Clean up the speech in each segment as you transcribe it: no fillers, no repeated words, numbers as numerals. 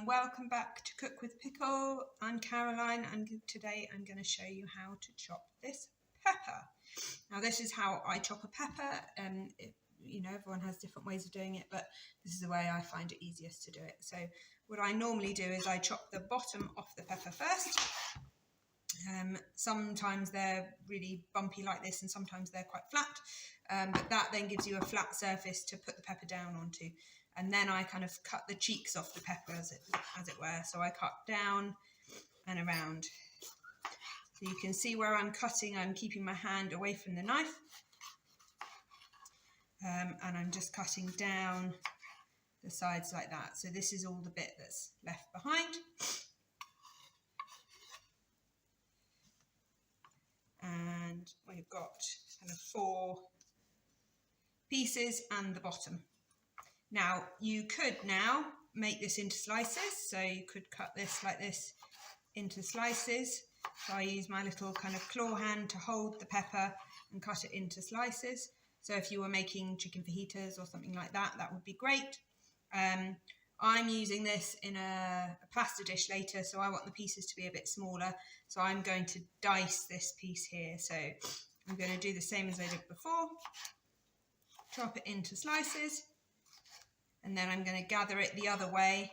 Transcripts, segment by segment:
and welcome back to Cook with Pickle. I'm Caroline and today I'm going to show you how to chop this pepper. Now this is how I chop a pepper. Everyone has different ways of doing it, but this is the way I find it easiest to do it. So what I normally do is I chop the bottom off the pepper first. Sometimes they're really bumpy like this and sometimes they're quite flat, but that then gives you a flat surface to put the pepper down onto. And then I kind of cut the cheeks off the pepper as it were. So I cut down and around. So you can see where I'm cutting, I'm keeping my hand away from the knife. And I'm just cutting down the sides like that. So this is all the bit that's left behind. And we've got kind of 4 pieces and the bottom. Now you could now make this into slices, so you could cut this like this into slices. So I use my little kind of claw hand to hold the pepper and cut it into slices. So if you were making chicken fajitas or something like that, that would be great. I'm using this in a pasta dish later, so I want the pieces to be a bit smaller. So I'm going to dice this piece here. So I'm going to do the same as I did before. Chop it into slices. And then I'm going to gather it the other way,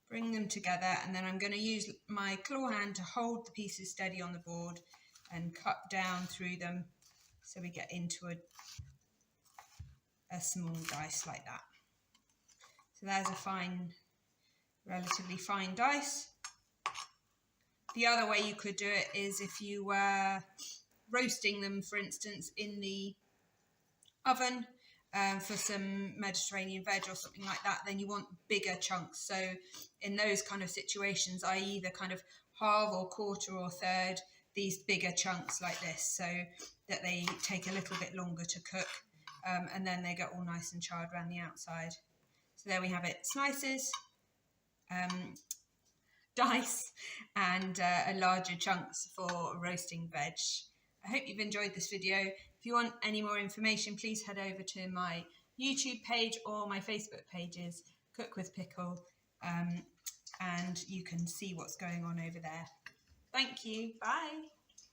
bring them together, and then I'm going to use my claw hand to hold the pieces steady on the board and cut down through them so we get into a small dice like that. So there's a relatively fine dice. The other way you could do it is if you were roasting them, for instance, in the oven, for some Mediterranean veg or something like that, then you want bigger chunks. So in those kind of situations, I either kind of halve or quarter or third these bigger chunks like this, so that they take a little bit longer to cook, and then they get all nice and charred around the outside. So there we have it, slices, dice, and larger chunks for roasting veg. I hope you've enjoyed this video. If you want any more information, please head over to my YouTube page or my Facebook pages, Cook with Pickle, and you can see what's going on over there. Thank you. Bye.